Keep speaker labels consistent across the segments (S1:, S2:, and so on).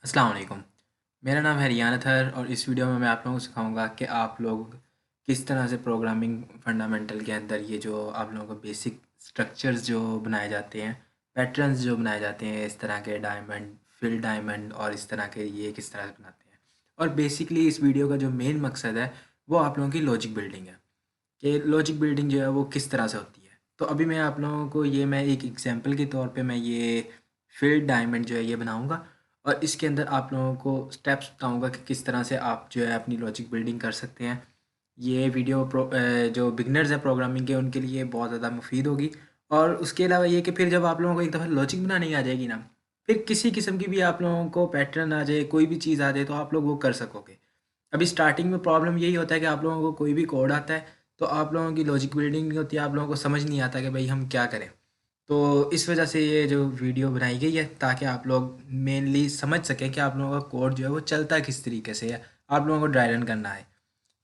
S1: अस्सलाम वालेकुम। मेरा नाम है रियान अतहर और इस वीडियो में मैं आप लोगों को सिखाऊंगा कि आप लोग किस तरह से प्रोग्रामिंग फंडामेंटल के अंदर ये जो आप लोगों को बेसिक स्ट्रक्चर्स जो बनाए जाते हैं, पैटर्न्स जो बनाए जाते हैं, इस तरह के डायमंड, फिल डायमंड और इस तरह के ये किस तरह से बनाते हैं। और बेसिकली इस वीडियो का जो मेन मकसद है वो आप लोगों की लॉजिक बिल्डिंग है कि लॉजिक बिल्डिंग जो है वो किस तरह से होती है। तो अभी मैं आप लोगों को ये मैं एक एग्जांपल के तौर पे मैं ये फिल डायमंड जो है ये बनाऊंगा और इसके अंदर आप लोगों को स्टेप्स बताऊंगा कि किस तरह से आप जो है अपनी लॉजिक बिल्डिंग कर सकते हैं। ये वीडियो जो बिगनर्स हैं प्रोग्रामिंग के उनके लिए बहुत ज़्यादा मुफीद होगी। और उसके अलावा ये कि फिर जब आप लोगों को एक दफ़ा लॉजिक बनानी आ जाएगी ना, फिर किसी किस्म की भी आप लोगों को पैटर्न आ जाए, कोई भी चीज़ आ जाए तो आप लोग वो कर सकोगे। अभी स्टार्टिंग में प्रॉब्लम यही होता है कि आप लोगों को कोई भी कोड आता है तो आप लोगों की लॉजिक बिल्डिंग नहीं होती है, आप लोगों को समझ नहीं आता कि भाई हम क्या करें। तो इस वजह से ये जो वीडियो बनाई गई है ताकि आप लोग मेनली समझ सकें कि आप लोगों का कोड जो है वो चलता किस तरीके से है, आप लोगों को ड्राई रन करना है।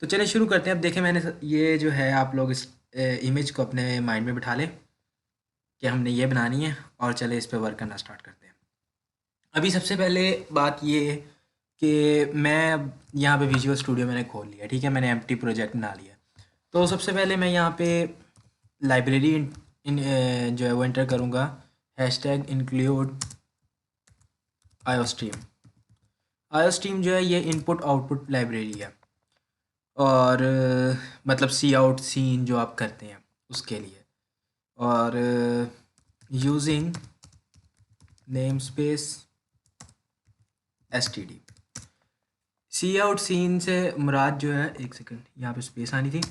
S1: तो चलिए शुरू करते हैं। अब देखें मैंने ये जो है आप लोग इस इमेज को अपने माइंड में बिठा लें कि हमने ये बनानी है और चले इस पे वर्क करना स्टार्ट करते हैं। अभी सबसे पहले बात ये है कि मैं अब यहाँ पे विजुअल स्टूडियो मैंने खोल लिया, ठीक है, मैंने एम्प्टी प्रोजेक्ट बना लिया। तो सबसे पहले मैं यहाँ पे लाइब्रेरी जो है वो एंटर करूँगा, हैशटैग इंक्लूड आयोस्ट्रीम। आयोस्ट्रीम जो है ये इनपुट आउटपुट लाइब्रेरी है और मतलब सी आउट सीन जो आप करते हैं उसके लिए। और using name space S T D. Cout cin से मुराद जो है, एक सेकंड यहाँ पे स्पेस आनी थी।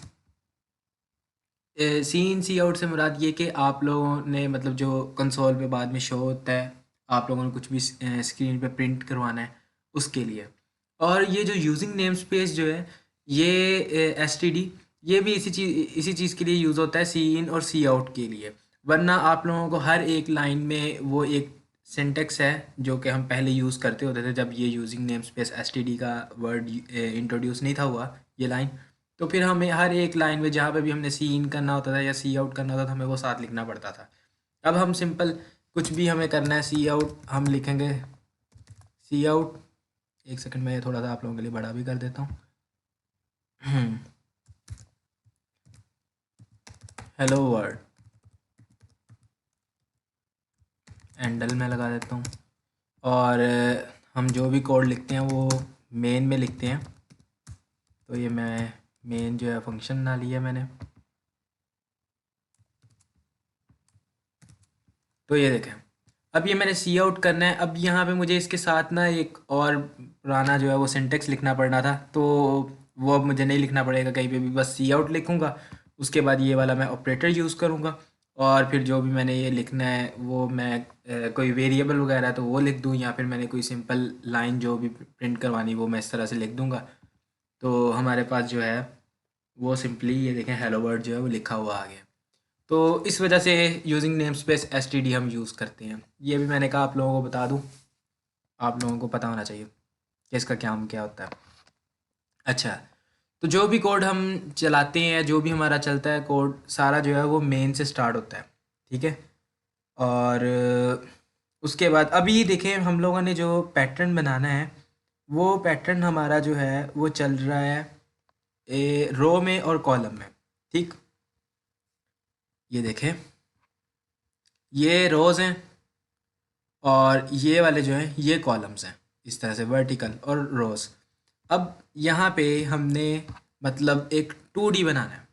S1: सीन सी आउट से मुराद ये कि आप लोगों ने मतलब जो कंसोल पे बाद में शो होता है, आप लोगों ने कुछ भी स्क्रीन पे प्रिंट करवाना है उसके लिए। और ये जो यूजिंग नेम स्पेस जो है ये एस टी डी, ये भी इसी चीज़ के लिए यूज़ होता है, सी इन और सी आउट के लिए। वरना आप लोगों को हर एक लाइन में वो एक सिंटेक्स है जो कि हम पहले यूज़ करते होते थे जब ये using name space S T D का वर्ड इंट्रोड्यूस नहीं था हुआ, ये लाइन। तो फिर हमें हर एक लाइन में जहाँ पे भी हमने सी इन करना होता था या सी आउट करना होता था हमें वो साथ लिखना पड़ता था। अब हम सिंपल कुछ भी हमें करना है, सी आउट हम लिखेंगे, सी आउट। एक सेकंड में थोड़ा सा आप लोगों के लिए बड़ा भी कर देता हूँ। हेलो वर्ड एंडल में लगा देता हूँ। और हम जो भी कोड लिखते हैं वो मेन में लिखते हैं। तो ये मैं मेन जो है फंक्शन ना लिया मैंने। तो ये देखें, अब ये मैंने सी आउट करना है। अब यहाँ पे मुझे इसके साथ ना एक और पुराना जो है वो सिंटेक्स लिखना पड़ना था, तो वो अब मुझे नहीं लिखना पड़ेगा कहीं पे भी, बस सी आउट लिखूँगा। उसके बाद ये वाला मैं ऑपरेटर यूज़ करूँगा और फिर जो भी मैंने ये लिखना है वो मैं कोई वेरिएबल वगैरह है तो वो लिख दूँ, या फिर मैंने कोई सिंपल लाइन जो भी प्रिंट करवानी वो मैं इस तरह से लिख दूँगा। तो हमारे पास जो है वो सिंपली ये देखें हेलो वर्ड जो है वो लिखा हुआ आ गया। तो इस वजह से using name space S T D हम यूज़ करते हैं। ये भी मैंने कहा आप लोगों को बता दूं, आप लोगों को पता होना चाहिए कि इसका क्या होता है। अच्छा, तो जो भी कोड हम चलाते हैं, जो भी हमारा चलता है कोड सारा जो है वो मेन से स्टार्ट होता है, ठीक है। और उसके बाद अभी देखें हम लोगों ने जो पैटर्न बनाना है वो पैटर्न हमारा जो है वो चल रहा है रो में और कॉलम में, ठीक। ये देखें, ये रोज़ हैं और ये वाले जो हैं ये कॉलम्स हैं, इस तरह से वर्टिकल और रोज। अब यहाँ पे हमने मतलब एक 2D बनाना है।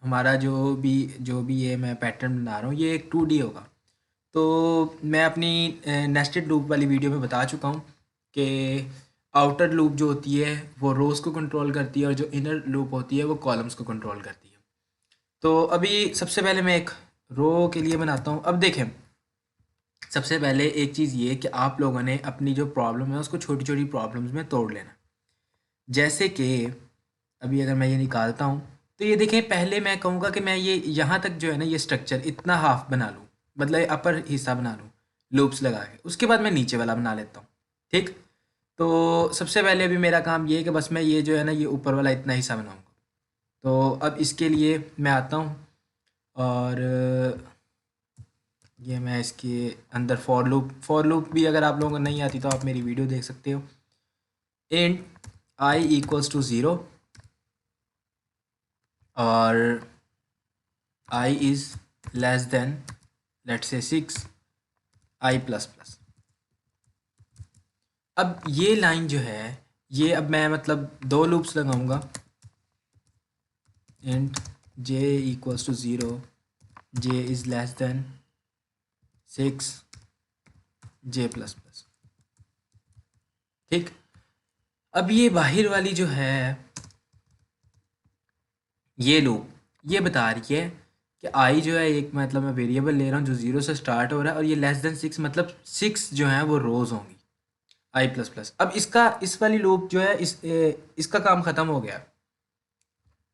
S1: हमारा जो भी ये मैं पैटर्न बना रहा हूँ ये एक 2D होगा। तो मैं अपनी नेस्टेड लूप वाली वीडियो में बता चुका हूँ कि आउटर लूप जो होती है वो रोज़ को कंट्रोल करती है और जो इनर लूप होती है वो कॉलम्स को कंट्रोल करती है। तो अभी सबसे पहले मैं एक रो के लिए बनाता हूँ। अब देखें, सबसे पहले एक चीज़ ये कि आप लोगों ने अपनी जो प्रॉब्लम है उसको छोटी छोटी प्रॉब्लम्स में तोड़ लेना। जैसे कि अभी अगर मैं ये निकालता हूँ तो ये देखें, पहले मैं कहूँगा कि मैं ये यहाँ तक जो है ना ये स्ट्रक्चर इतना हाफ बना लूँ, मतलब अपर हिस्सा बना लूँ लूप्स लगा के, उसके बाद मैं नीचे वाला बना लेता हूँ, ठीक। तो सबसे पहले अभी मेरा काम ये है कि बस मैं ये जो है ना ये ऊपर वाला इतना हिस्सा बनाऊँगा। तो अब इसके लिए मैं आता हूँ और ये मैं इसके अंदर फॉर लूप भी अगर आप लोगों को नहीं आती तो आप मेरी वीडियो देख सकते हो। Int I equals to zero और I is less than let's say 6 I plus plus. अब ये लाइन जो है ये अब मैं मतलब दो लूप्स लगाऊंगा। Int j equals to zero, J is less than 6 J plus plus. ठीक। अब ये बाहर वाली जो है ये लूप ये बता रही है कि आई जो है एक मतलब मैं वेरिएबल ले रहा हूँ जो ज़ीरो से स्टार्ट हो रहा है और ये लेस देन 6 मतलब 6 जो है वो रोज़ होंगी आई प्लस प्लस। अब इसका इस वाली लूप जो है इसका काम ख़त्म हो गया।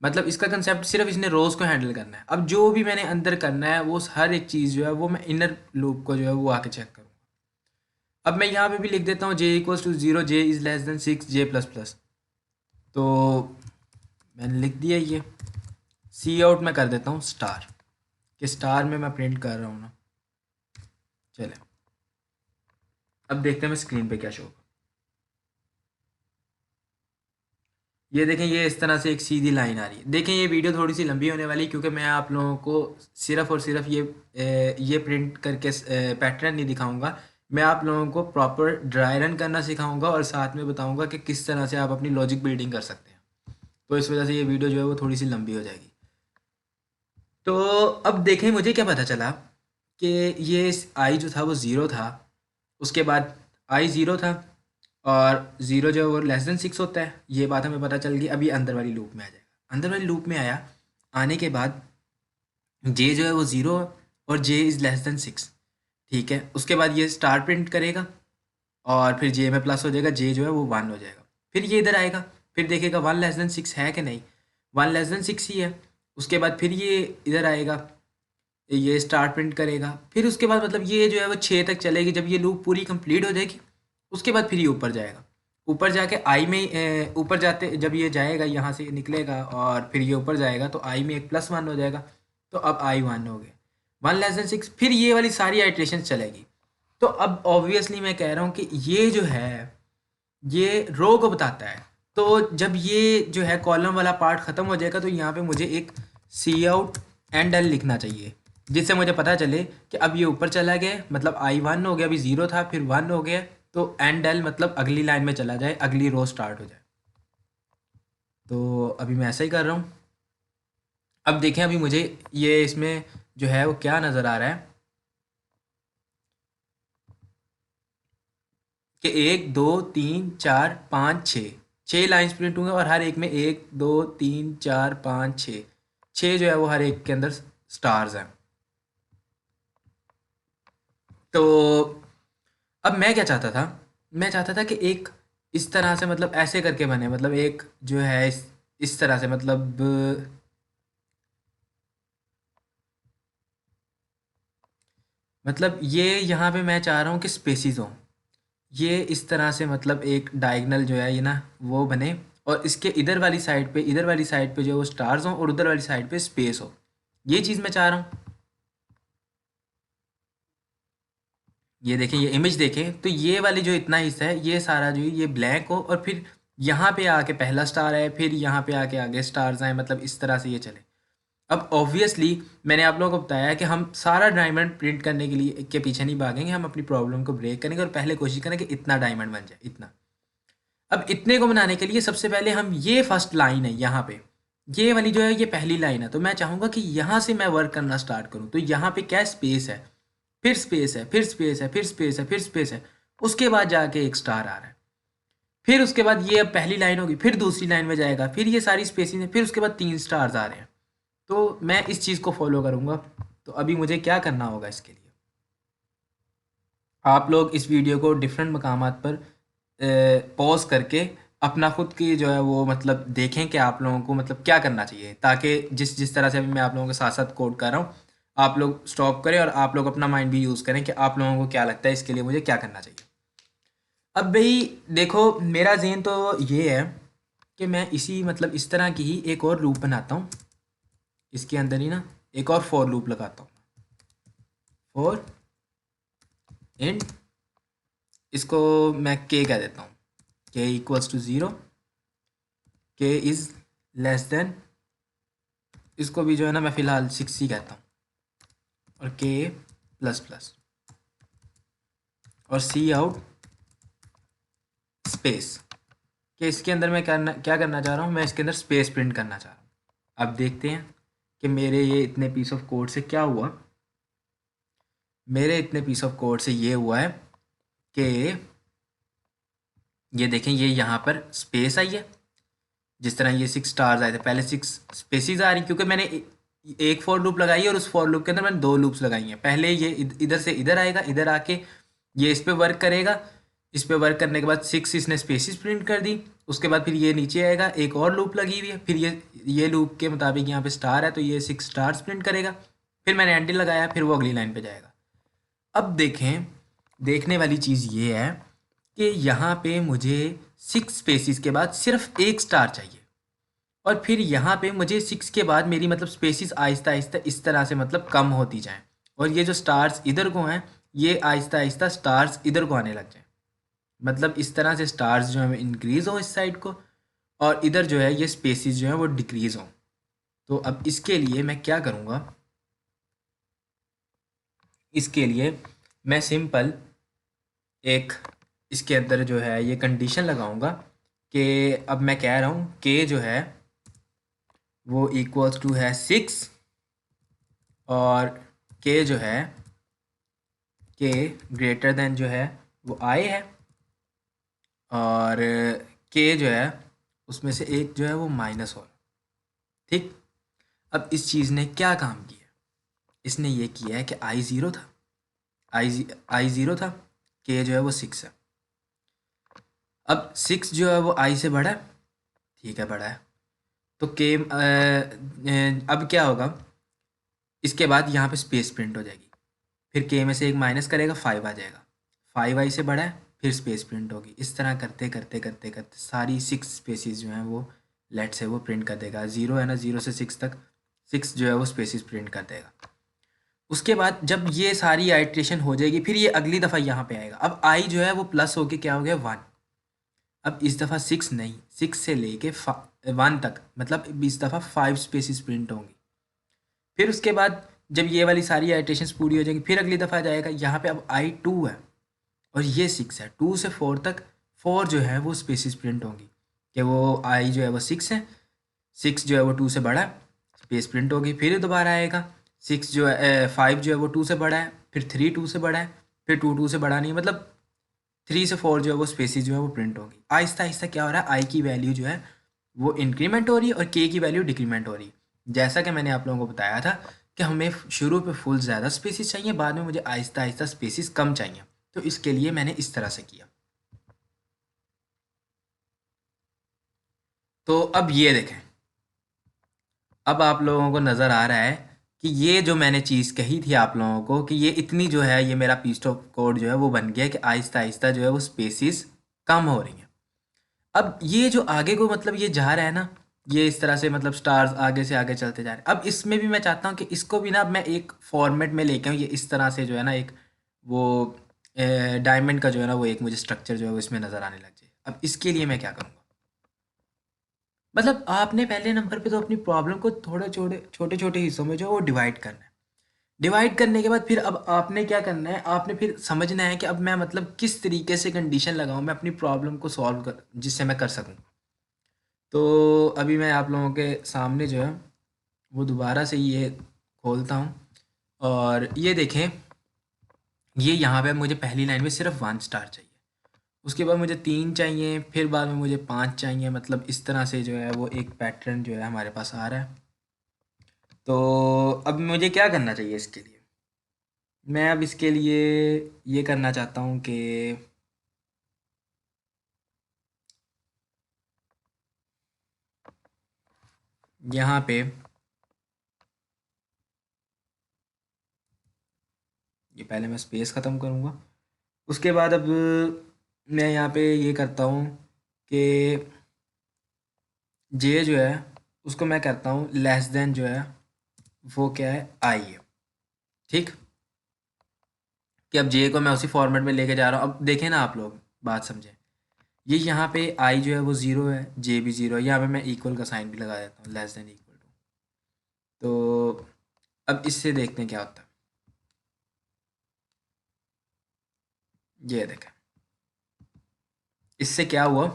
S1: मतलब इसका कंसेप्ट सिर्फ इसने रोज़ को हैंडल करना है। अब जो भी मैंने अंदर करना है वो हर एक चीज़ जो है वो मैं इनर लूप को जो है वो आके चेक करूँगा। अब मैं यहाँ पे भी लिख देता हूँ J equals to zero, J is less than 6 J plus plus. तो मैंने लिख दिया ये। सी आउट में कर देता हूँ स्टार, कि स्टार में मैं प्रिंट कर रहा हूँ ना। चले अब देखते हैं मैं स्क्रीन पे क्या शो होगा। ये देखें ये इस तरह से एक सीधी लाइन आ रही है। देखें ये वीडियो थोड़ी सी लंबी होने वाली है क्योंकि मैं आप लोगों को सिर्फ और सिर्फ ये प्रिंट करके पैटर्न नहीं दिखाऊंगा। मैं आप लोगों को प्रॉपर ड्राई रन करना सिखाऊंगा और साथ में बताऊंगा कि किस तरह से आप अपनी लॉजिक बिल्डिंग कर सकते हैं। तो इस वजह से ये वीडियो जो है वो थोड़ी सी लंबी हो जाएगी। तो अब देखें मुझे क्या पता चला कि ये आई जो था वो ज़ीरो था, उसके बाद आई ज़ीरो था और ज़ीरो जो है वो लेस देन 6 होता है। ये बात हमें पता चल गई। अभी अंदर वाली लूप में आ जाएगा। अंदर वाली लूप में आया, आने के बाद जे जो है वो ज़ीरो और जे इज़ लेस देन 6। ठीक है, उसके बाद ये स्टार प्रिंट करेगा और फिर जे में प्लस हो जाएगा, जे जो है वो 1 हो जाएगा। फिर ये इधर आएगा, फिर देखेगा 1 लेस देन 6 है कि नहीं, 1 लेस देन 6 ही है। उसके बाद फिर ये इधर आएगा, ये स्टार प्रिंट करेगा। फिर उसके बाद मतलब ये जो है वो 6 तक चलेगी। जब ये लूप पूरी कंप्लीट हो जाएगी उसके बाद फिर ये ऊपर जाएगा। ऊपर जाके आई में ऊपर जाते जब ये जाएगा यहाँ से निकलेगा और फिर ये ऊपर जाएगा तो आई में एक प्लस 1 हो जाएगा। तो अब आई 1 हो गया, 1 लेस देन 6। फिर ये वाली सारी आइट्रेशन चलेगी। तो अब ऑब्वियसली मैं कह रहा हूँ कि ये जो है ये रो को बताता है। तो जब ये जो है कॉलम वाला पार्ट ख़त्म हो जाएगा तो यहाँ पे मुझे एक सी आउट एंड एल लिखना चाहिए, जिससे मुझे पता चले कि अब ये ऊपर चला गया। मतलब आई 1 हो गया, अभी ज़ीरो था फिर 1 हो गया। तो एंड एल मतलब अगली लाइन में चला जाए, अगली रो स्टार्ट हो जाए। तो अभी मैं ऐसा ही कर रहा हूँ। अब देखें अभी मुझे ये इसमें जो है वो क्या नज़र आ रहा है कि 1 2 3 4 5 6 6 लाइन्स प्रिंट होंगे और हर एक में 1 2 3 4 5 6 6 जो है वो हर एक के अंदर स्टार्स हैं। तो अब मैं क्या चाहता था, मैं चाहता था कि एक इस तरह से मतलब ऐसे करके बने। मतलब एक जो है इस तरह से मतलब ये यहाँ पे मैं चाह रहा हूँ कि स्पेसिस हों। ये इस तरह से मतलब एक डायगोनल जो है ये ना वो बने और इसके इधर वाली साइड पे जो है वो स्टार्स हों और उधर वाली साइड पे स्पेस हो। ये चीज़ मैं चाह रहा हूँ। ये देखें, ये इमेज देखें तो ये वाली जो इतना हिस्सा है ये सारा जो है ये ब्लैक हो और फिर यहाँ पे आके पहला स्टार है, फिर यहाँ पे आके आगे स्टार्स आए। मतलब इस तरह से ये चले। अब ऑब्वियसली मैंने आप लोगों को बताया कि हम सारा डायमंड प्रिंट करने के लिए के पीछे नहीं भागेंगे। हम अपनी प्रॉब्लम को ब्रेक करेंगे और पहले कोशिश करें कि इतना डायमंड बन जाए, इतना। अब इतने को बनाने के लिए सबसे पहले हम ये फर्स्ट लाइन है यहाँ पे, ये वाली जो है ये पहली लाइन है। तो मैं चाहूँगा कि यहाँ से मैं वर्क करना स्टार्ट करूँ। तो यहाँ पे क्या स्पेस है, फिर स्पेस है, फिर स्पेस है, फिर स्पेस है, फिर स्पेस है। उसके बाद जाके एक स्टार आ रहा है। फिर उसके बाद ये अब पहली लाइन होगी, फिर दूसरी लाइन में जाएगा, फिर ये सारी स्पेसिंग है, फिर उसके बाद 3 स्टार्स आ रहे हैं। तो मैं इस चीज़ को फॉलो करूँगा। तो अभी मुझे क्या करना होगा इसके लिए, आप लोग इस वीडियो को डिफरेंट मकामात पर पॉज करके अपना खुद की जो है वो मतलब देखें कि आप लोगों को मतलब क्या करना चाहिए, ताकि जिस जिस तरह से अभी मैं आप लोगों के साथ साथ कोड कर रहा हूँ आप लोग स्टॉप करें और आप लोग अपना माइंड भी यूज़ करें कि आप लोगों को क्या लगता है इसके लिए मुझे क्या करना चाहिए। अब भाई देखो मेरा ज़हन तो ये है कि मैं इसी मतलब इस तरह की ही एक और लूप बनाता हूँ। इसके अंदर ही ना एक और फॉर लूप लगाता हूँ, फॉर इंट इसको मैं के कह देता हूँ, के इक्वल्स टू 0, के इज़ लेस देन, इसको भी जो है ना मैं फ़िलहाल 6 ही कहता हूँ, और के प्लस प्लस, और सी आउट स्पेस, कि इसके अंदर मैं क्या करना चाह रहा हूँ, मैं इसके अंदर स्पेस प्रिंट करना चाह रहा हूँ। अब देखते हैं कि मेरे ये इतने पीस ऑफ कोड से क्या हुआ। मेरे इतने पीस ऑफ कोड से ये हुआ है कि ये देखें, ये यहाँ पर स्पेस आई है, जिस तरह ये 6 स्टार्स आए थे, पहले 6 स्पेसिस आ रही, क्योंकि मैंने एक फॉर लूप लगाई है और उस फॉर लूप के अंदर मैंने 2 लूप्स लगाई हैं। पहले ये इधर से इधर आएगा, इधर आके ये इस पे वर्क करेगा, इस पे वर्क करने के बाद 6 इसने स्पेसिस प्रिंट कर दी, उसके बाद फिर ये नीचे आएगा, एक और लूप लगी हुई है, फिर ये लूप के मुताबिक यहाँ पे स्टार है तो ये 6 स्टार्स प्रिंट करेगा, फिर मैंने एंटी लगाया, फिर वो अगली लाइन पे जाएगा। अब देखें, देखने वाली चीज़ ये है कि यहाँ पे मुझे 6 स्पेसिस के बाद सिर्फ एक स्टार चाहिए, और फिर यहाँ पे मुझे 6 के बाद मेरी मतलब स्पेसिस आहिस्ता आहिस्ता इस तरह से मतलब कम होती जाएं, और ये जो स्टार्स इधर को हैं ये आहिस्ता आहिस्ता स्टार्स इधर को आने लग जाएं, मतलब इस तरह से स्टार्स जो है इंक्रीज़ हो इस साइड को, और इधर जो है ये स्पेसिस जो है वो डिक्रीज़ हों। तो अब इसके लिए मैं क्या करूँगा, इसके लिए मैं सिंपल एक इसके अंदर जो है ये कंडीशन लगाऊंगा कि अब मैं कह रहा हूँ के जो है वो इक्वल्स टू है 6, और के जो है के ग्रेटर देन जो है वो आई है, और के जो है उसमें से एक जो है वो माइनस हो। ठीक, अब इस चीज़ ने क्या काम किया, इसने ये किया है कि आई ज़ीरो था, आई ज़ीरो था, के जो है वो 6 है। अब 6 जो है वो आई से बड़ा है, ठीक है बड़ा है, तो के अब क्या होगा, इसके बाद यहाँ पे स्पेस प्रिंट हो जाएगी, फिर के में से एक माइनस करेगा 5 आ जाएगा, 5 आई से बड़ा है, फिर स्पेस प्रिंट होगी, इस तरह करते करते करते करते सारी 6 स्पेसिस जो हैं वो लेट से वो प्रिंट कर देगा। 0 है ना, 0 से 6 तक 6 जो है वो स्पेसिस प्रिंट कर देगा। उसके बाद जब ये सारी आइट्रेशन हो जाएगी, फिर ये अगली दफ़ा यहाँ पे आएगा, अब आई जो है वो प्लस होके क्या हो गया 1। अब इस दफ़ा 6 नहीं, 6 से लेके 1 तक, मतलब इस दफ़ा 5 स्पेसिस प्रिंट होंगी। फिर उसके बाद जब ये वाली सारी आइट्रेशंस पूरी हो जाएंगी, फिर अगली दफ़ा जाएगा, यहाँ पे अब आई 2 है और ये 6 है, 2 से 4 तक 4 जो है वो स्पेसिस प्रिंट होंगी, कि वो आई जो है वो 6 है, 6 जो है वो 2 से बड़ा है, स्पेस प्रिंट होगी। फिर दोबारा आएगा 6 जो है 5 जो है वो 2 से बड़ा है, फिर 3 2 से बड़ा है, फिर 2 2 से बड़ा नहीं, मतलब 3 से 4 जो है वो स्पेसिस जो है वो प्रिंट होगी। आहिस्ता आहिस्ता क्या हो रहा है, आई की वैल्यू जो है वो इंक्रीमेंट हो रही है और के की वैल्यू डिक्रीमेंट हो रही है। जैसा कि मैंने आप लोगों को बताया था कि हमें शुरू पे फुल ज़्यादा स्पेसिस चाहिए, बाद में मुझे आहिस्ता आहिस्ता स्पेसिस कम चाहिए, तो इसके लिए मैंने इस तरह से किया। तो अब ये देखें, अब आप लोगों को नज़र आ रहा है कि ये जो मैंने चीज़ कही थी आप लोगों को कि ये इतनी जो है ये मेरा पीस ऑफ कोड जो है वो बन गया कि आहिस्ता आहिस्ता जो है वो स्पेसिस कम हो रही हैं। अब ये जो आगे को मतलब ये जा रहा है ना, ये इस तरह से मतलब स्टार्स आगे से आगे चलते जा रहे हैं। अब इसमें भी मैं चाहता हूँ कि इसको भी ना अब मैं एक फॉर्मेट में लेके आऊँ, ये इस तरह से जो है ना एक वो डायमंड का जो है ना वो एक मुझे स्ट्रक्चर जो है वो इसमें नज़र आने लग जाए। अब इसके लिए मैं क्या करूँगा, मतलब आपने पहले नंबर पे तो अपनी प्रॉब्लम को थोड़े छोटे छोटे छोटे हिस्सों में जो है वो डिवाइड करना है। डिवाइड करने के बाद फिर अब आपने क्या करना है, आपने फिर समझना है कि अब मैं मतलब किस तरीके से कंडीशन लगाऊं मैं अपनी प्रॉब्लम को सॉल्व कर, जिससे मैं कर सकूं। तो अभी मैं आप लोगों के सामने जो है वो दोबारा से ये खोलता हूँ, और ये देखें, ये यहाँ पे मुझे पहली लाइन में सिर्फ 1 स्टार चाहिए, उसके बाद मुझे 3 चाहिए, फिर बाद में मुझे 5 चाहिए, मतलब इस तरह से जो है वो एक पैटर्न जो है हमारे पास आ रहा है। तो अब मुझे क्या करना चाहिए इसके लिए, मैं अब इसके लिए ये करना चाहता हूँ कि यहाँ पे ये पहले मैं स्पेस ख़त्म करूँगा, उसके बाद अब मैं यहाँ पे ये करता हूँ कि जे जो है उसको मैं करता हूँ लेस देन जो है वो क्या है आई है। ठीक, कि अब जे को मैं उसी फॉर्मेट में लेके जा रहा हूँ। अब देखें ना आप लोग, बात समझें। ये यहाँ पे आई जो है वो ज़ीरो है, जे भी ज़ीरो है, यहाँ पे मैं इक्वल का साइन भी लगा देता हूँ, लेस देन इक्वल टू। तो अब इससे देखते हैं क्या होता है। ये देखें, इससे क्या हुआ।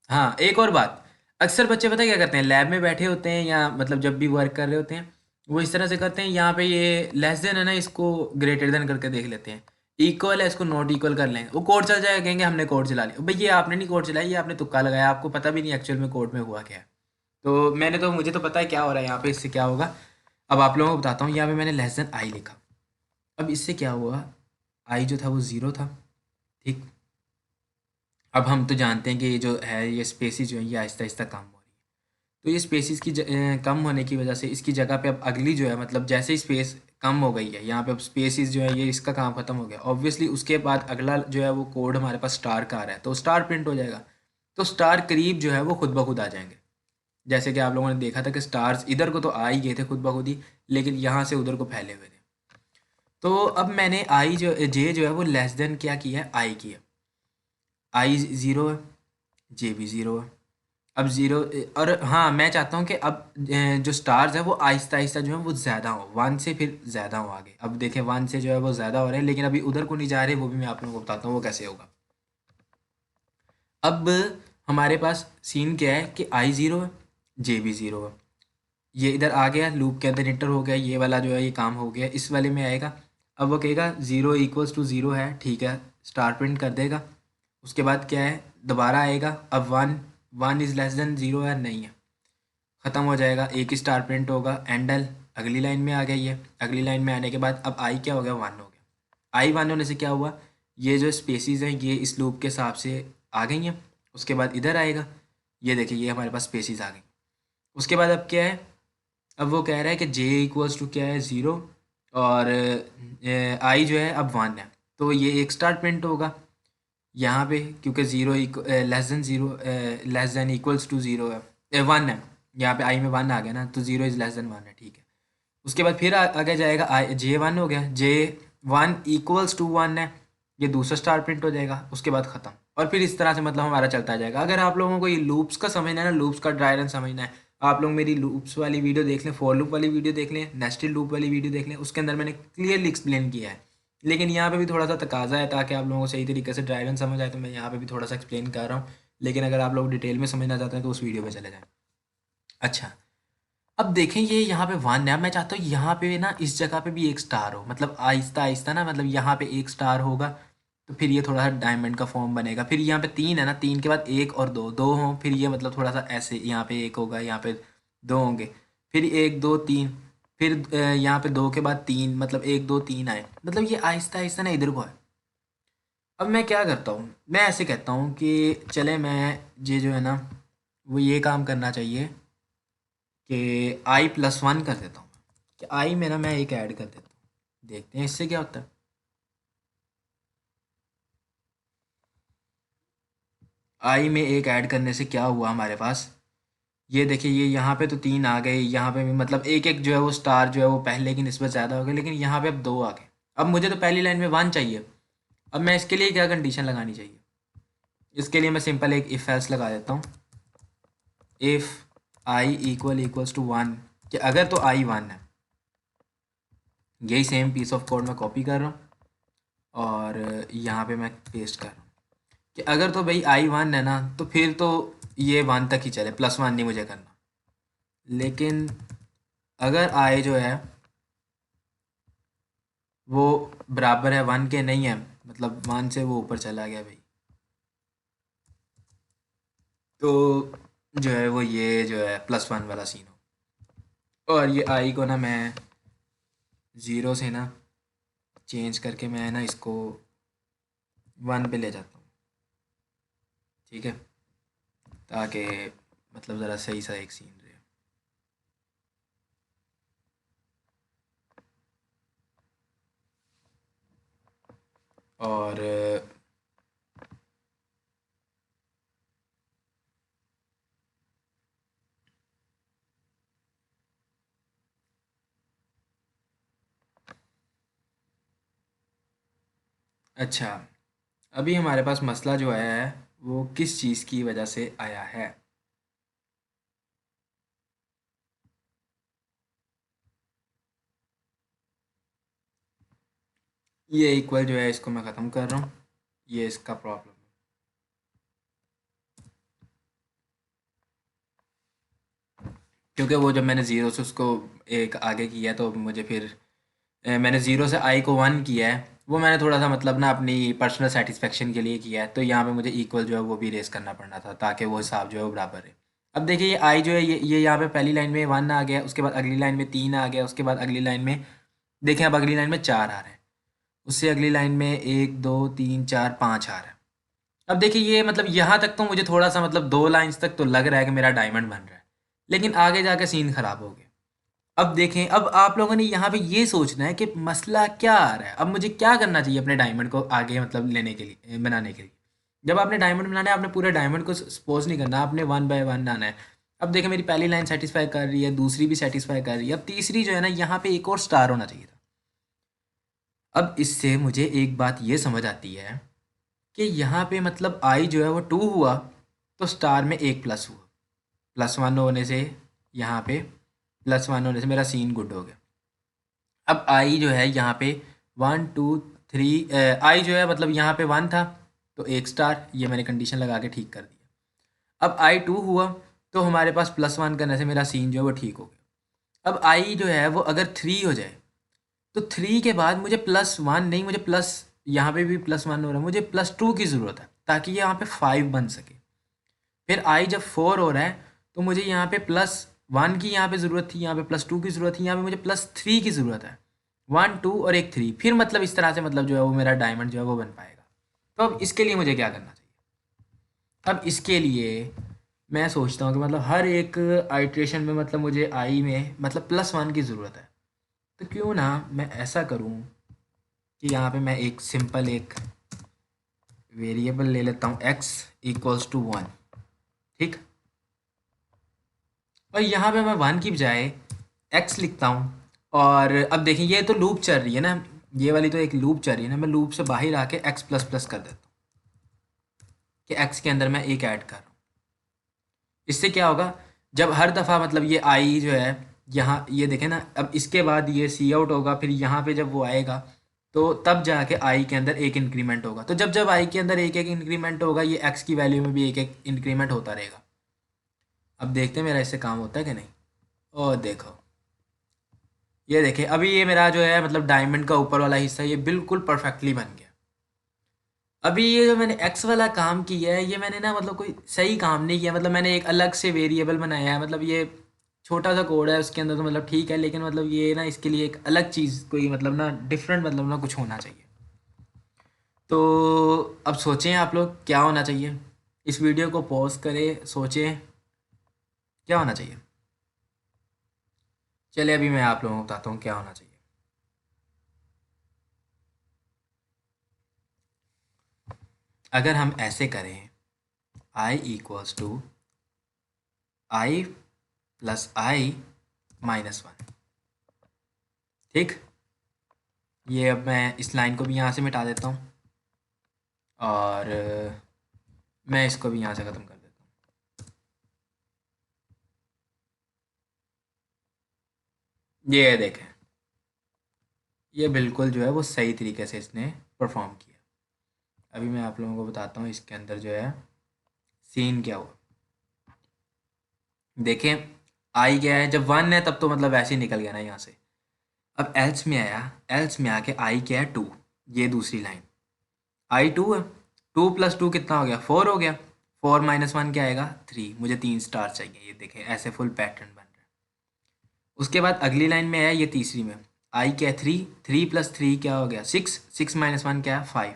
S1: हाँ, एक और बात, अक्सर बच्चे पता है क्या करते हैं, लैब में बैठे होते हैं या मतलब जब भी वर्क कर रहे होते हैं, वो इस तरह से करते हैं, यहाँ पे ये लेस देन है ना, इसको ग्रेटर देन करके देख लेते हैं, इक्वल है इसको नॉट इक्वल कर लेंगे, वो कोड चल जाएगा, कहेंगे हमने कोड चला लिया। भाई ये आपने नहीं कोड चलाया, ये आपने तुक्का लगाया, आपको पता भी नहीं एक्चुअल में कोड में हुआ क्या है। तो मुझे तो पता है क्या हो रहा है यहाँ पे, इससे क्या होगा। अब आप लोगों को बताता हूँ, यहाँ पे मैंने लेस देन आई लिखा। अब इससे क्या हुआ, आई जो था वो ज़ीरो था, ठीक। अब हम तो जानते हैं कि ये जो है ये स्पेसिस जो है ये आहिस्ता आहिस्ता कम हो रही है। तो ये स्पेसिस की कम होने की वजह से इसकी जगह पे अब अगली जो है, मतलब जैसे ही स्पेस कम हो गई है यहाँ पे, अब स्पेसिस जो है ये इसका काम ख़त्म हो गया, ऑब्वियसली उसके बाद अगला जो है वो कोड हमारे पास स्टार का आ रहा है, तो स्टार प्रिंट हो जाएगा। तो स्टार करीब जो है वो खुद ब खुद आ जाएंगे। जैसे कि आप लोगों ने देखा था कि स्टार्स इधर को तो आ ही गए थे खुद ब खुद ही, लेकिन यहाँ से उधर को फैले हुए थे। तो अब मैंने आई जो जे जो है वो लेस देन क्या किया है, आई किया। आई ज़ीरो है, जे भी ज़ीरो है। अब ज़ीरो, और हाँ मैं चाहता हूँ कि अब जो स्टार्स है वो आहिस्ता आहिस्ता जो है वो ज़्यादा हो, वन से फिर ज़्यादा हो आगे। अब देखें वन से जो है वो ज़्यादा हो रहे हैं, लेकिन अभी उधर को नहीं जा रहे, वो भी मैं आप लोगों को बताता हूँ वो कैसे होगा। अब हमारे पास सीन क्या है कि आई ज़ीरो है, जे भी ज़ीरो है, ये इधर आ गया, लूप के अंदर इंटर हो गया, ये वाला जो है ये काम हो गया, इस वाले में आएगा। अब वो कहेगा ज़ीरो इक्वल्स टू ज़ीरो है, ठीक है, स्टार प्रिंट कर देगा। उसके बाद क्या है, दोबारा आएगा, अब one, one is less than zero है, नहीं है, ख़त्म हो जाएगा, एक ही स्टार प्रिंट होगा, एंडल अगली लाइन में आ गई है। अगली लाइन में आने के बाद अब आई क्या हो गया, वन हो गया। आई वन होने से क्या हुआ, ये जो स्पेसिस हैं ये इस लूप के हिसाब से आ गई हैं। उसके बाद इधर आएगा, ये देखिए ये हमारे पास स्पेसिस आ गई। उसके बाद अब क्या है, अब वो कह रहा है कि जे इक्वल्स टू क्या है, ज़ीरो, और आई जो है अब वन है, तो ये एक स्टार प्रिंट होगा यहाँ पे, क्योंकि zero less than zero, less than equals to zero है, वन है, यहाँ पे आई में वन आ गया ना, तो zero is less then one है, ठीक है। उसके बाद फिर आगे जाएगा, आई जे वन हो गया, जे वन इक्वल्स टू वन है, ये दूसरा स्टार प्रिंट हो जाएगा, उसके बाद ख़त्म। और फिर इस तरह से मतलब हमारा चलता जाएगा। अगर आप लोगों को ये लूप्स का समझना है ना, लूप्स का ड्राई रन समझना है, आप लोग मेरी लूप्स वाली वीडियो देख लें, फॉर लूप वाली वीडियो देख लें, नेस्टेड लूप वाली वीडियो देख लें, उसके अंदर मैंने क्लियरली एक्सप्लेन किया है। लेकिन यहाँ पे भी थोड़ा सा तकाजा है, ताकि आप लोगों को सही तरीके से ड्राई रन समझ आए, तो मैं यहाँ पे भी थोड़ा सा एक्सप्लेन कर रहा हूँ। लेकिन अगर आप लोग डिटेल में समझना चाहते हैं तो उस वीडियो पे चले जाएँ। अच्छा, अब देखें ये यहाँ पे वन है, अब मैं चाहता हूँ यहाँ पे ना इस जगह पे भी एक स्टार हो, मतलब आहिस्ता आहिस्ता ना, मतलब यहाँ पे एक स्टार होगा, तो फिर ये थोड़ा सा डायमंड का फॉर्म बनेगा। फिर यहाँ पे तीन है ना, तीन के बाद एक और दो, दो हों, फिर ये मतलब थोड़ा सा ऐसे, यहाँ पे एक होगा, यहाँ पे दो होंगे, फिर एक दो तीन, फिर यहाँ पे दो के बाद तीन, मतलब एक दो तीन आए, मतलब ये आहिस्ता आहिस्ता ना इधर को है। अब मैं क्या करता हूँ, मैं ऐसे कहता हूँ कि चले मैं, ये जो है ना वो ये काम करना चाहिए कि आई प्लस वन कर देता हूँ, कि आई में ना मैं एक ऐड कर देता हूँ, देखते हैं इससे क्या होता है। आई में एक ऐड करने से क्या हुआ हमारे पास, ये देखिए ये यहाँ पे तो तीन आ गए, यहाँ पे भी मतलब एक एक जो है वो स्टार जो है वो पहले की निस्बत ज़्यादा हो गए, लेकिन यहाँ पे अब दो आ गए। अब मुझे तो पहली लाइन में वन चाहिए, अब मैं इसके लिए क्या कंडीशन लगानी चाहिए, इसके लिए मैं सिंपल एक इफ एल्स लगा देता हूँ। If i equals to one, कि अगर तो आई वन है, यही सेम पीस ऑफ कोड मैं कॉपी कर रहा हूँ और यहाँ पे मैं पेस्ट कर रहा हूँ, कि अगर तो भाई आई वन है ना, तो फिर तो ये वन तक ही चले, प्लस वन नहीं मुझे करना। लेकिन अगर आई जो है वो बराबर है वन के नहीं है, मतलब वन से वो ऊपर चला गया भाई, तो जो है वो ये जो है प्लस वन वाला सीन हो। और ये आई को ना मैं ज़ीरो से ना चेंज करके मैं ना इसको वन पे ले जाता हूँ, ठीक है, ताकि मतलब ज़रा सही सा एक सीन रहे। और अच्छा, अभी हमारे पास मसला जो आया है वो किस चीज़ की वजह से आया है। ये इक्वल जो है इसको मैं ख़त्म कर रहा हूँ, ये इसका प्रॉब्लम है। क्योंकि वो जब मैंने ज़ीरो से उसको एक आगे किया तो मुझे फिर मैंने ज़ीरो से आई को वन किया है, वो मैंने थोड़ा सा मतलब ना अपनी पर्सनल सेटिस्फेक्शन के लिए किया है, तो यहाँ पे मुझे इक्वल जो है वो भी रेस करना पड़ना था ताकि वो हिसाब जो है वो बराबर है। अब देखिए ये आई जो है ये यहाँ पे पहली लाइन में वन आ गया, उसके बाद अगली लाइन में तीन आ गया, उसके बाद अगली लाइन में देखें, अब अगली लाइन में चार आ रहे हैं, उससे अगली लाइन में एक दो तीन चार पाँच आ रहा है। अब देखिए ये मतलब यहाँ तक तो मुझे थोड़ा सा मतलब दो लाइंस तक तो लग रहा है कि मेरा डायमंड बन रहा है, लेकिन आगे जाके सीन खराब हो गया। अब देखें, अब आप लोगों ने यहाँ पे ये सोचना है कि मसला क्या आ रहा है, अब मुझे क्या करना चाहिए अपने डायमंड को आगे मतलब लेने के लिए, बनाने के लिए। जब आपने डायमंड बनाना है आपने पूरे डायमंड को सपोज नहीं करना, आपने वन बाय वन आना है। अब देखें मेरी पहली लाइन सेटिस्फाई कर रही है, दूसरी भी सेटिस्फाई कर रही है, अब तीसरी जो है ना यहाँ पे एक और स्टार होना चाहिए था। अब इससे मुझे एक बात ये समझ आती है कि यहाँ पे मतलब आई जो है वो टू हुआ तो स्टार में एक प्लस हुआ, प्लस वन होने से यहाँ पे प्लस वन होने से मेरा सीन गुड हो गया। अब आई जो है यहाँ पे वन टू थ्री, आई जो है मतलब यहाँ पे वन था तो एक स्टार, ये मैंने कंडीशन लगा के ठीक कर दिया। अब आई टू हुआ तो हमारे पास प्लस वन करने से मेरा सीन जो है वो ठीक हो गया। अब आई जो है वो अगर थ्री हो जाए तो थ्री के बाद मुझे प्लस वन नहीं, मुझे प्लस, यहाँ पे भी प्लस वन हो रहा है, मुझे प्लस टू की ज़रूरत है ताकि ये यहाँ पे फाइव बन सके। फिर आई जब फोर हो रहा है तो मुझे यहाँ पे प्लस वन की यहाँ पे ज़रूरत थी, यहाँ पे प्लस टू की ज़रूरत थी, यहाँ पे मुझे प्लस थ्री की ज़रूरत है। वन टू और एक थ्री, फिर मतलब इस तरह से मतलब जो है वो मेरा डायमंड जो है वो बन पाएगा। तो अब इसके लिए मुझे क्या करना चाहिए? अब इसके लिए मैं सोचता हूँ कि मतलब हर एक आइट्रेशन में मतलब मुझे आई में मतलब प्लस वन की ज़रूरत है। तो क्यों ना मैं ऐसा करूँ कि यहाँ पे मैं एक सिंपल एक वेरिएबल ले लेता हूँ एक्स इक्वल्स टू वन, ठीक। और यहाँ पे मैं वन की बजाय एक्स लिखता हूँ। और अब देखिए ये तो लूप चल रही है ना, ये वाली तो एक लूप चल रही है ना, मैं लूप से बाहर आके एक्स प्लस प्लस कर देता हूँ कि एक्स के अंदर मैं एक ऐड कर रहा हूँ। इससे क्या होगा, जब हर दफ़ा मतलब ये आई जो है यहाँ ये देखें ना, अब इसके बाद ये सी आउट होगा, फिर यहाँ पे जब वो आएगा तो तब जाके आई के अंदर एक इंक्रीमेंट होगा, तो जब जब आई के अंदर एक एक इंक्रीमेंट होगा ये एक्स की वैल्यू में भी एक एक इंक्रीमेंट होता रहेगा। अब देखते हैं मेरा इससे काम होता है कि नहीं। और देखो, ये देखिए अभी ये मेरा जो है मतलब डायमंड का ऊपर वाला हिस्सा ये बिल्कुल परफेक्टली बन गया। अभी ये जो मैंने एक्स वाला काम किया है ये मैंने ना मतलब कोई सही काम नहीं किया, मतलब मैंने एक अलग से वेरिएबल बनाया है, मतलब ये छोटा सा कोड है उसके अंदर तो मतलब ठीक है, लेकिन मतलब ये ना इसके लिए एक अलग चीज़ कोई मतलब ना डिफरेंट मतलब ना कुछ होना चाहिए। तो अब सोचें आप लोग क्या होना चाहिए, इस वीडियो को पॉज करें, सोचें क्या होना चाहिए। चलिए अभी मैं आप लोगों को बताता हूँ क्या होना चाहिए। अगर हम ऐसे करें I equals to I plus I minus one, ठीक। ये अब मैं इस लाइन को भी यहाँ से मिटा देता हूँ और मैं इसको भी यहाँ से ख़त्म कर देता हूँ। ये देखें, ये बिल्कुल जो है वो सही तरीके से इसने परफॉर्म किया। अभी मैं आप लोगों को बताता हूँ इसके अंदर जो है सीन क्या हुआ। देखें आई क्या है, जब वन है तब तो मतलब ऐसे ही निकल गया ना यहाँ से। अब एल्स में आया, एल्स में आके आई क्या है टू, ये दूसरी लाइन आई टू है, टू प्लस टू कितना हो गया, फोर हो गया, फोर माइनस वन क्या आएगा, थ्री, मुझे तीन स्टार चाहिए। ये देखें ऐसे फुल पैटर्न बन रहा है। उसके बाद अगली लाइन में आया ये तीसरी में, आई क्या है थ्री, थ्री प्लस थ्री क्या हो गया सिक्स, सिक्स माइनस वन क्या है फाइव,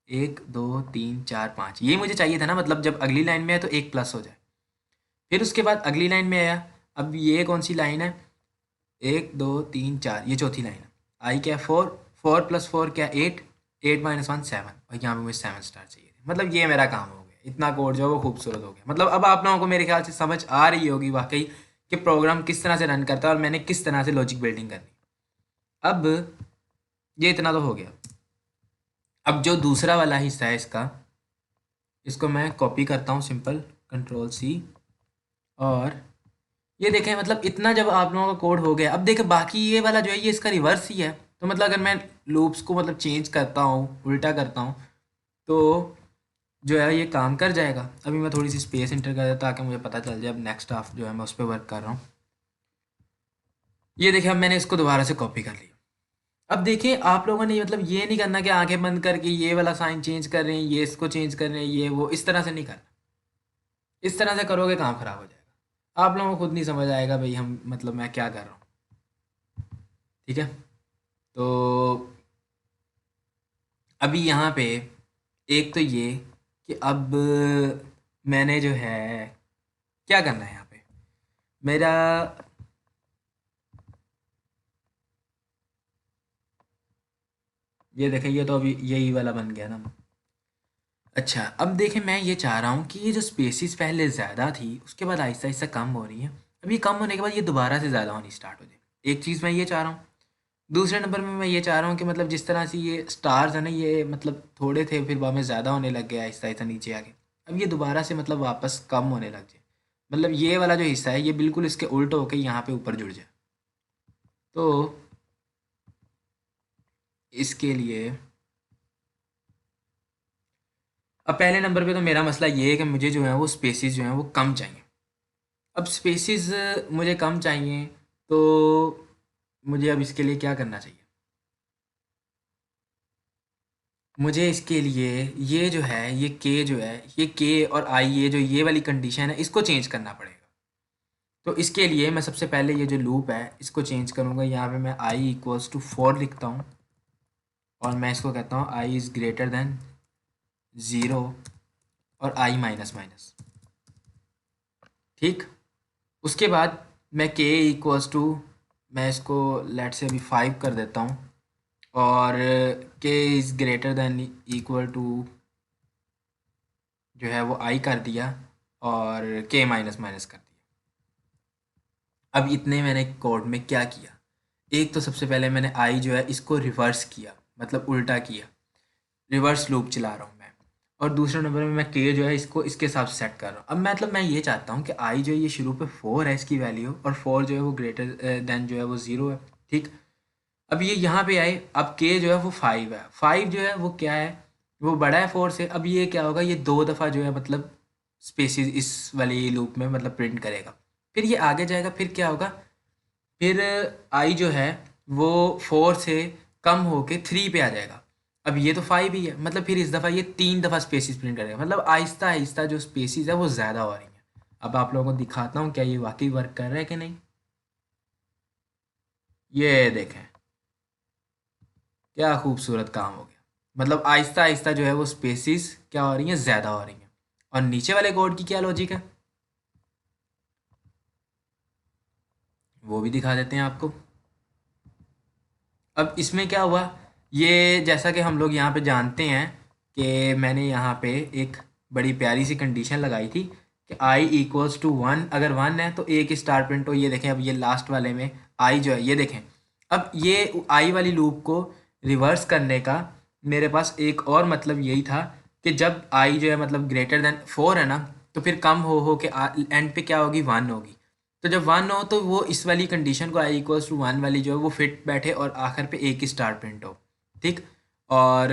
S1: एक दो तीन चार पाँच, ये मुझे चाहिए था ना, मतलब जब अगली लाइन में है तो एक प्लस हो जाए। फिर उसके बाद अगली लाइन में आया, अब ये कौन सी लाइन है, एक दो तीन चार, ये चौथी लाइन है, आई क्या है फोर, फोर प्लस फोर क्या है eight, eight minus one seven, और यहाँ पे मुझे सेवन स्टार चाहिए थे। मतलब ये मेरा काम हो गया, इतना कोड जो है वो खूबसूरत हो गया। मतलब अब आप लोगों को मेरे ख्याल से समझ आ रही होगी वाकई कि प्रोग्राम किस तरह से रन करता है और मैंने किस तरह से लॉजिक बिल्डिंग करनी। अब ये इतना तो हो गया। अब जो दूसरा वाला हिस्सा है इसका, इसको मैं कॉपी करता हूँ, सिंपल कंट्रोल सी। और ये देखें, मतलब इतना जब आप लोगों का कोड हो गया, अब देखें बाकी ये वाला जो है ये इसका रिवर्स ही है। तो मतलब अगर मैं लूप्स को मतलब चेंज करता हूँ, उल्टा करता हूँ, तो जो है ये काम कर जाएगा। अभी मैं थोड़ी सी स्पेस इंटर कर देता ताकि मुझे पता चल जाए। अब नेक्स्ट हाफ जो है मैं उस पर वर्क कर रहा हूँ। ये देखिए, अब मैंने इसको दोबारा से कॉपी कर लिया। अब देखिए आप लोगों ने मतलब ये नहीं करना कि आंखें बंद करके ये वाला साइन चेंज कर रहे हैं, ये इसको चेंज कर रहे हैं, ये वो, इस तरह से नहीं करना। इस तरह से करोगे काम खराब हो जाएगा, आप लोगों को खुद नहीं समझ आएगा भाई हम मतलब मैं क्या कर रहा हूँ। ठीक है, तो अभी यहाँ पे एक तो ये कि अब मैंने जो है क्या करना है यहाँ पे मेरा, ये देखें ये तो अभी यही वाला बन गया ना। अच्छा, अब देखें मैं ये चाह रहा हूँ कि ये जो स्पेसिस पहले ज़्यादा थी उसके बाद आहिस्ता आहिस्ता कम हो रही है। अब ये कम होने के बाद ये दोबारा से ज़्यादा होनी स्टार्ट हो जाए। एक चीज़ मैं ये चाह रहा हूँ। दूसरे नंबर में मैं ये चाह रहा हूँ कि मतलब जिस तरह से ये स्टार्स है ना, ये मतलब थोड़े थे फिर बाद में ज़्यादा होने लग गया आहिस्ता आहिस्ता नीचे आके। अब ये दोबारा से मतलब वापस कम होने लग जाए। मतलब ये वाला जो हिस्सा है ये बिल्कुल इसके उल्ट होकर यहाँ पे ऊपर जुड़ जाए। तो इसके लिए अब पहले नंबर पे तो मेरा मसला ये है कि मुझे जो है वो स्पेसिस जो हैं वो कम चाहिए। अब स्पेसिस मुझे कम चाहिए, तो मुझे अब इसके लिए क्या करना चाहिए? मुझे इसके लिए ये जो है ये के जो है ये के और आई, ये जो ये वाली कंडीशन है इसको चेंज करना पड़ेगा। तो इसके लिए मैं सबसे पहले ये जो लूप है इसको चेंज करूँगा। यहाँ पे मैं आई इक्वल्स टू 4 लिखता हूँ और मैं इसको कहता हूँ आई इज़ ग्रेटर देन 0 और आई माइनस माइनस। ठीक, उसके बाद मैं के इक्वल्स टू, मैं इसको लेट से अभी 5 कर देता हूँ और k is greater than equal to जो है वो आई कर दिया और के माइनस माइनस कर दिया। अब इतने मैंने कोड में क्या किया, एक तो सबसे पहले मैंने आई जो है इसको रिवर्स किया, मतलब उल्टा किया, रिवर्स लूप चला रहा हूँ मैं। और दूसरे नंबर में मैं के जो है इसको इसके हिसाब से सेट कर रहा हूँ। अब मतलब मैं ये चाहता हूँ कि आई जो है ये शुरू पे 4 है इसकी वैल्यू, और 4 जो है वो ग्रेटर देन जो है वो 0 है। ठीक, अब ये यहाँ पे आए, अब के जो है वो 5 है, 5 जो है वो क्या है, वो बड़ा है 4 से। अब ये क्या होगा, ये 2 दफ़ा जो है मतलब स्पेसिस इस वाली लूप में मतलब प्रिंट करेगा। फिर ये आगे जाएगा, फिर क्या होगा, फिर आई जो है वो 4 से कम होके 3 पे आ जाएगा। अब ये तो 5 ही है, मतलब फिर इस दफ़ा ये 3 दफ़ा स्पेसिस प्रिंट करेगा। मतलब आहिस्ता आहिस्ता जो स्पेसिस है वो ज़्यादा हो रही हैं। अब आप लोगों को दिखाता हूँ क्या ये वाकई वर्क कर रहा है कि नहीं। ये देखें क्या खूबसूरत काम हो गया। मतलब आहिस्ता आहिस्ता जो है वो स्पेसिस क्या हो रही हैं, ज़्यादा हो रही हैं। और नीचे वाले कोड की क्या लॉजिक है वो भी दिखा देते हैं आपको। अब इसमें क्या हुआ, ये जैसा कि हम लोग यहाँ पे जानते हैं कि मैंने यहाँ पे एक बड़ी प्यारी सी कंडीशन लगाई थी कि आई इक्वल्स टू 1, अगर 1 है तो एक स्टार प्रिंट हो। ये देखें, अब ये लास्ट वाले में आई जो है ये देखें। अब ये आई वाली लूप को रिवर्स करने का मेरे पास एक और मतलब यही था कि जब आई जो है मतलब ग्रेटर देन 4 है ना, तो फिर कम हो के एंड पे क्या होगी, 1 होगी। तो जब 1 हो तो वो इस वाली कंडीशन को आई इक्वल्स टू 1 वाली जो है वो फिट बैठे और आखिर पे एक ही स्टार प्रिंट हो। ठीक, और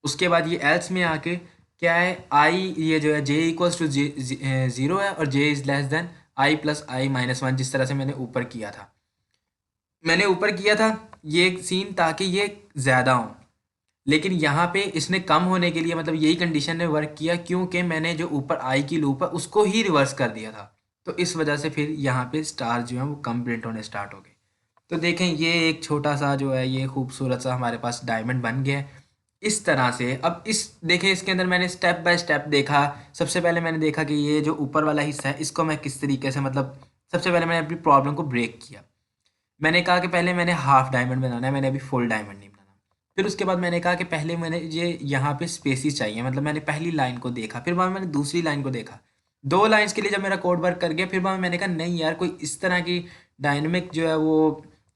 S1: उसके बाद ये एल्स में आके क्या है, आई ये जो है जे इक्वल्स टू 0 है और J is less than I plus I minus 1, जिस तरह से मैंने ऊपर किया था। मैंने ऊपर किया था ये सीन ताकि ये ज़्यादा हो, लेकिन यहाँ पे इसने कम होने के लिए मतलब यही कंडीशन ने वर्क किया, क्योंकि मैंने जो ऊपर आई की लूप है उसको ही रिवर्स कर दिया था। तो इस वजह से फिर यहाँ पे स्टार जो है वो कम प्रिंट होने स्टार्ट हो गए। तो देखें ये एक छोटा सा जो है ये खूबसूरत सा हमारे पास डायमंड बन गया है इस तरह से। अब इस देखें इसके अंदर मैंने स्टेप बाय स्टेप देखा। सबसे पहले मैंने देखा कि ये जो ऊपर वाला हिस्सा है इसको मैं किस तरीके से मतलब, सबसे पहले मैंने अपनी प्रॉब्लम को ब्रेक किया। मैंने कहा कि पहले मैंने हाफ डायमंड बनाना है, मैंने अभी फुल डायमंड नहीं बनाना। फिर उसके बाद मैंने कहा कि पहले मैंने ये यहाँ पे स्पेसिस चाहिए, मतलब मैंने पहली लाइन को देखा, फिर बाद में मैंने दूसरी लाइन को देखा। 2 लाइन्स के लिए जब मेरा कोड वर्क कर गया, फिर बाद में मैंने कहा नहीं यार, कोई इस तरह की डायनेमिक जो है वो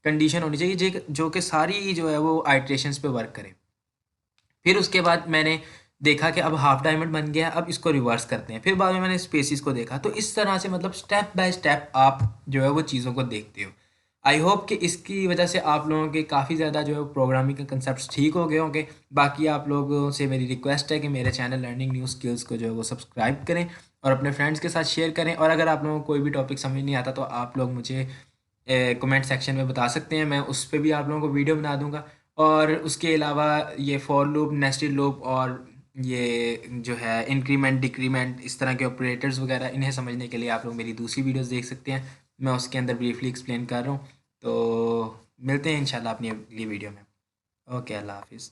S1: कंडीशन होनी चाहिए जो कि सारी जो है वो आइट्रेशंस पे वर्क करे। फिर उसके बाद मैंने देखा कि अब हाफ डायमंड बन गया, अब इसको रिवर्स करते हैं। फिर बाद में मैंने स्पेसिस को देखा। तो इस तरह से मतलब स्टेप बाय स्टेप आप जो है वो चीज़ों को देखते हो। आई होप कि इसकी वजह से आप लोगों के काफ़ी ज़्यादा जो है प्रोग्रामिंग के कंसेप्ट ठीक हो गए होंगे। बाकी आप लोगों से मेरी रिक्वेस्ट है कि मेरे चैनल लर्निंग न्यू स्किल्स को जो है वो सब्सक्राइब करें और अपने फ्रेंड्स के साथ शेयर करें। और अगर आप लोगों को कोई भी टॉपिक समझ नहीं आता तो आप लोग मुझे कमेंट सेक्शन में बता सकते हैं, मैं उस पे भी आप लोगों को वीडियो बना दूंगा। और उसके अलावा ये फॉर लूप, नेस्टेड लूप और ये जो है इंक्रीमेंट डिक्रीमेंट, इस तरह के ऑपरेटर्स वगैरह, इन्हें समझने के लिए आप लोग मेरी दूसरी वीडियोस देख सकते हैं। मैं उसके अंदर ब्रीफली एक्सप्लेन कर रहा हूँ। तो मिलते हैं इंशाल्लाह अपनी अगली वीडियो में। ओके, अल्लाह हाफिज़।